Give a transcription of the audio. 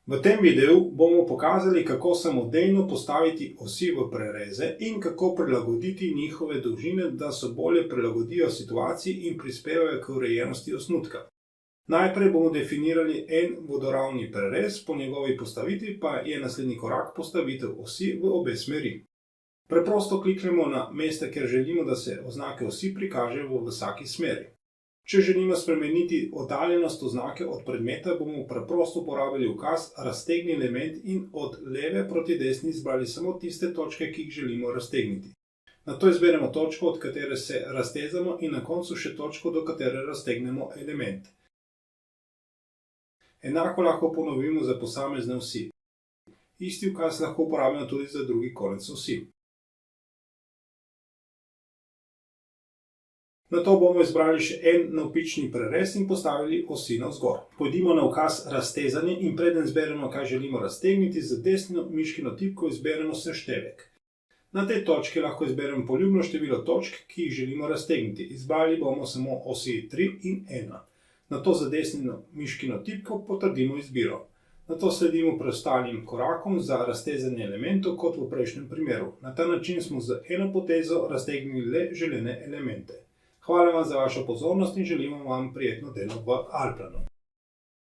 V tem videu bomo pokazali, kako samodejno postaviti osi v prereze in kako prilagoditi njihove dolžine, da se bolje prilagodijo situaciji in prispevajo k urejenosti osnutka. Najprej bomo definirali en vodoravni prerez, po njegovi postavitvi pa je naslednji korak postavitev osi v obe smeri. Preprosto kliknemo na mesta, kjer želimo, da se oznake osi prikažejo v vsaki smeri. Če želimo spremeniti oddaljenost oznake od predmeta, bomo preprosto uporabili ukaz Raztegni element in od leve proti desni izbrali samo tiste točke, ki jih želimo raztegniti. Nato izberemo točko, od katere se raztezamo, in na koncu še točko, do katere raztegnemo element. Enako lahko ponovimo za posamezne osi. Isti ukaz lahko uporabimo tudi za drugi konec osi. Nato bomo izbrali še en navpični prerez in postavili osi navzgor. Pojdimo na ukaz Raztezanje in preden izberemo, kaj želimo raztegniti, z desno miškino tipko izberemo seštevek. Na tej točki lahko izberemo poljubno število točk, ki jih želimo raztegniti. Izbrali bomo samo osi 3 in 1. Nato z desno miškino tipko potrdimo izbiro. Nato sledimo preostalim korakom za raztezanje elementov kot v prejšnjem primeru. Na ta način smo z eno potezo raztegnili le želene elemente. Hvala vam za vašo pozornost in želimo vam prijetno delo v Alplanu.